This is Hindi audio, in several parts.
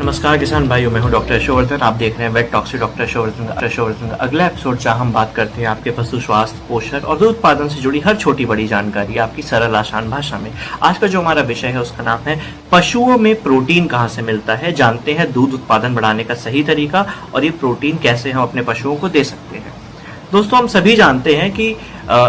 नमस्कार किसान भाइयों, मैं हूं डॉक्टर यशोवर्धन। आप देख रहे हैं वेट टॉक्स डॉक्टर यशोवर्धन। अगला एपिसोड जहां हम बात करते हैं आपके पशु स्वास्थ्य, पोषण और दूध उत्पादन से जुड़ी हर छोटी बड़ी जानकारी आपकी सरल आसान भाषा में। आज का जो हमारा विषय है उसका नाम है पशुओं में प्रोटीन कहाँ से मिलता है। जानते हैं दूध उत्पादन बढ़ाने का सही तरीका और ये प्रोटीन कैसे हम अपने पशुओं को दे सकते हैं। दोस्तों, हम सभी जानते हैं कि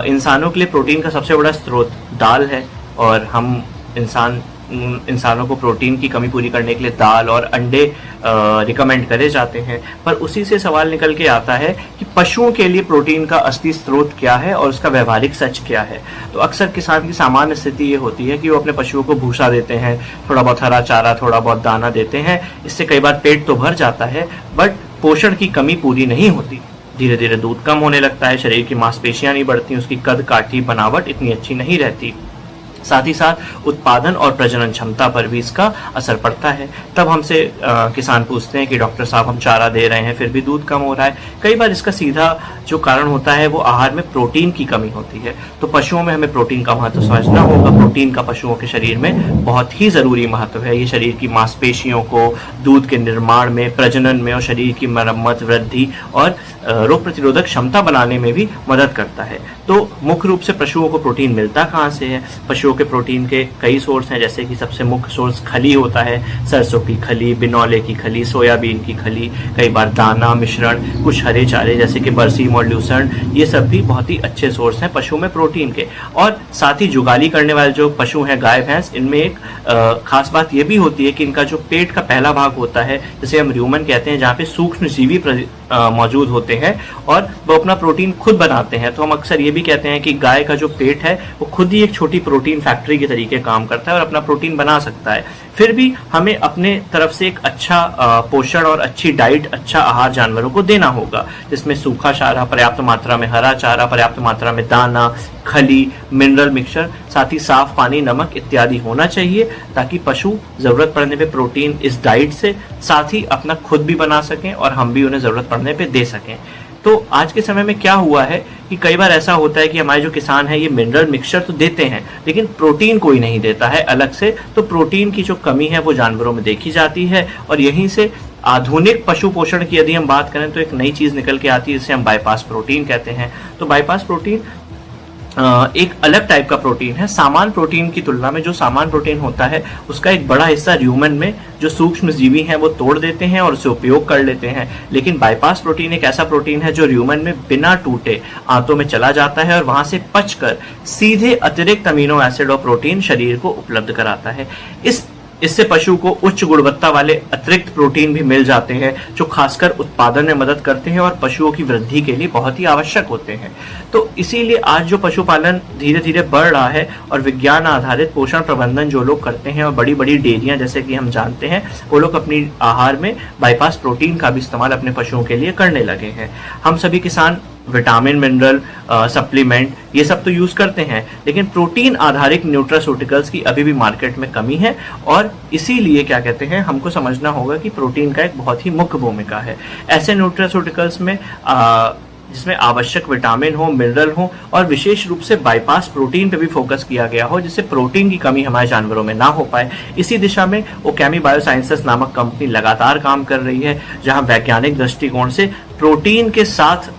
इंसानों के लिए प्रोटीन का सबसे बड़ा स्रोत दाल है और हम इंसानों को प्रोटीन की कमी पूरी करने के लिए दाल और अंडे रिकमेंड करे जाते हैं। पर उसी से सवाल निकल के आता है कि पशुओं के लिए प्रोटीन का असली स्रोत क्या है और उसका व्यवहारिक सच क्या है। तो अक्सर किसान की सामान्य स्थिति ये होती है कि वो अपने पशुओं को भूसा देते हैं, थोड़ा बहुत हरा चारा, थोड़ा बहुत दाना देते हैं। इससे कई बार पेट तो भर जाता है बट पोषण की कमी पूरी नहीं होती। धीरे धीरे दूध कम होने लगता है, शरीर की मांसपेशियां नहीं बढ़ती, उसकी कद काठी बनावट इतनी अच्छी नहीं रहती। साथ ही साथ उत्पादन और प्रजनन क्षमता पर भी इसका असर पड़ता है। तब हमसे किसान पूछते हैं कि डॉक्टर साहब, हम चारा दे रहे हैं फिर भी दूध कम हो रहा है। कई बार इसका सीधा जो कारण होता है वो आहार में प्रोटीन की कमी होती है। तो पशुओं में हमें प्रोटीन का महत्व समझना होगा। प्रोटीन का पशुओं के शरीर में बहुत ही ज़रूरी महत्व है। ये शरीर की मांसपेशियों को दूध के निर्माण में, प्रजनन में और शरीर की मरम्मत, वृद्धि और रोग प्रतिरोधक क्षमता बनाने में भी मदद करता है। तो मुख्य रूप से पशुओं को प्रोटीन मिलता कहाँ से है? पशुओं के प्रोटीन के कई सोर्स हैं, जैसे कि सबसे मुख्य सोर्स खली होता है। सरसों की खली, बिनौले की खली, सोयाबीन की खली, कई बार दाना मिश्रण, कुछ हरे चारे जैसे कि बरसीम और ल्यूसर्न, ये सब भी बहुत ही अच्छे सोर्स हैं पशुओं में प्रोटीन के। और साथ ही जुगाली करने वाले जो पशु हैं, गाय भैंस, इनमें एक खास बात ये भी होती है कि इनका जो पेट का पहला भाग होता है, जिसे हम र्यूमन कहते हैं, जहाँ पे सूक्ष्म जीवी मौजूद होते हैं और वो अपना प्रोटीन खुद बनाते हैं। तो हम अक्सर ये भी कहते हैं कि गाय का जो पेट है वो खुद ही एक छोटी प्रोटीन फैक्ट्री के तरीके काम करता है और अपना प्रोटीन बना सकता है। फिर भी हमें अपने तरफ से एक अच्छा पोषण और अच्छी डाइट, अच्छा आहार जानवरों को देना होगा, जिसमें सूखा चारा, पर्याप्त मात्रा में हरा चारा, पर्याप्त मात्रा में दाना, खली, मिनरल मिक्सचर, साथ ही साफ पानी, नमक इत्यादि होना चाहिए, ताकि पशु जरूरत पड़ने पे प्रोटीन इस डाइट से साथ ही अपना खुद भी बना सकें और हम भी उन्हें जरूरत पड़ने पे दे सकें। तो आज के समय में क्या हुआ है कि कई बार ऐसा होता है कि हमारे जो किसान हैं ये मिनरल मिक्सचर तो देते हैं लेकिन प्रोटीन कोई नहीं देता है अलग से। तो प्रोटीन की जो कमी है वो जानवरों में देखी जाती है और यहीं से आधुनिक पशु पोषण की यदि हम बात करें तो एक नई चीज निकल के आती है, जिसे हम बाईपास प्रोटीन कहते हैं। तो बाईपास प्रोटीन एक अलग टाइप का प्रोटीन है। सामान्य प्रोटीन की तुलना में जो सामान्य प्रोटीन होता है उसका एक बड़ा हिस्सा र्यूमन में जो सूक्ष्म जीवी हैं वो तोड़ देते हैं और उसे उपयोग कर लेते हैं। लेकिन बाईपास प्रोटीन एक ऐसा प्रोटीन है जो र्यूमन में बिना टूटे आंतों में चला जाता है और वहां से पचकर सीधे अतिरिक्त अमीनो एसिड और प्रोटीन शरीर को उपलब्ध कराता है। इससे पशु को उच्च गुणवत्ता वाले अतिरिक्त प्रोटीन भी मिल जाते हैं जो खासकर उत्पादन में मदद करते हैं और पशुओं की वृद्धि के लिए बहुत ही आवश्यक होते हैं। तो इसीलिए आज जो पशुपालन धीरे धीरे बढ़ रहा है और विज्ञान आधारित पोषण प्रबंधन जो लोग करते हैं और बड़ी बड़ी डेयरियां जैसे कि हम जानते हैं, वो लोग अपनी आहार में बाईपास प्रोटीन का भी इस्तेमाल अपने पशुओं के लिए करने लगे हैं। हम सभी किसान विटामिन, मिनरल सप्लीमेंट ये सब तो यूज करते हैं, लेकिन प्रोटीन आधारित न्यूट्रास्यूटिकल्स की अभी भी मार्केट में कमी है और इसीलिए क्या कहते हैं, हमको समझना होगा कि प्रोटीन का एक बहुत ही मुख्य भूमिका है। ऐसे न्यूट्रास्यूटिकल्स में जिसमें आवश्यक विटामिन हो, मिनरल हो और विशेष रूप से बाईपास प्रोटीन पे भी फोकस किया गया हो, जिससे प्रोटीन की कमी हमारे जानवरों में ना हो पाए। इसी दिशा में ओकेमी बायोसाइंसेस नामक कंपनी लगातार काम कर रही है, जहां वैज्ञानिक दृष्टिकोण से प्रोटीन के साथ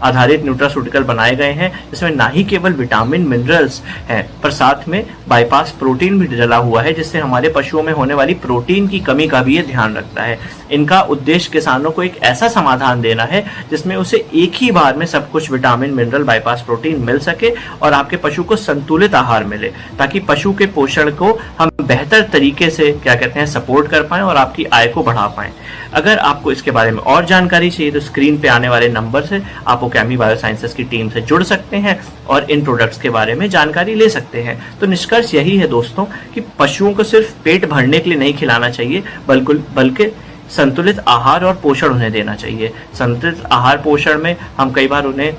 आधारित न्यूट्रास्यूटिकल बनाए गए हैं, जिसमें ना ही केवल विटामिन, मिनरल्स हैं पर साथ में बाईपास प्रोटीन भी डला हुआ है, जिससे हमारे पशुओं में होने वाली प्रोटीन की कमी का भी ये ध्यान रखता है। इनका उद्देश्य किसानों को एक ऐसा समाधान देना है जिसमें उसे एक ही बार में सब कुछ विटामिन, मिनरल, बाईपास प्रोटीन मिल सके और आपके पशु को संतुलित आहार मिले, ताकि पशु के पोषण को हम बेहतर तरीके से क्या कहते हैं सपोर्ट कर पाएं और आपकी आय को बढ़ा पाएं। अगर आपको इसके बारे में और जानकारी चाहिए तो स्क्रीन पे आने वाले नंबर से आप ओकेमी बायोसाइंसेस की टीम से जुड़ सकते हैं और इन प्रोडक्ट्स के बारे में जानकारी ले सकते हैं। तो निष्कर्ष यही है दोस्तों कि पशुओं को सिर्फ पेट भरने के लिए नहीं खिलाना चाहिए, बल्कि संतुलित आहार और पोषण उन्हें देना चाहिए। संतुलित आहार पोषण में हम कई बार उन्हें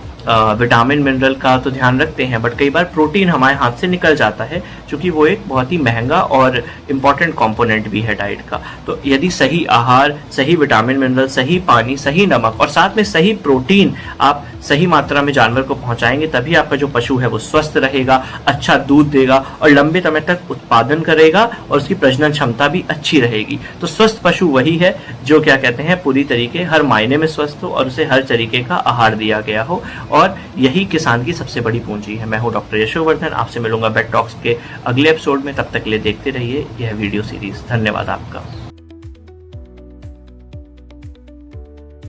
विटामिन, मिनरल का तो ध्यान रखते हैं, बट कई बार प्रोटीन हमारे हाथ से निकल जाता है, क्योंकि वो एक बहुत ही महंगा और इम्पॉर्टेंट कंपोनेंट भी है डाइट का। तो यदि सही आहार, सही विटामिन, मिनरल, सही पानी, सही नमक और साथ में सही प्रोटीन आप सही मात्रा में जानवर को पहुंचाएंगे तभी आपका जो पशु है वो स्वस्थ रहेगा, अच्छा दूध देगा और लंबे समय तक उत्पादन करेगा और उसकी प्रजनन क्षमता भी अच्छी रहेगी। तो स्वस्थ पशु वही है जो क्या कहते हैं पूरी तरीके हर मायने में स्वस्थ हो और उसे हर तरीके का आहार दिया गया हो, और यही किसान की सबसे बड़ी पूंजी है। मैं हूं डॉक्टर यशोवर्धन, आपसे मिलूंगा वेट टॉक्स के अगले एपिसोड में। तब तक के लिए देखते रहिए यह वीडियो सीरीज। धन्यवाद आपका।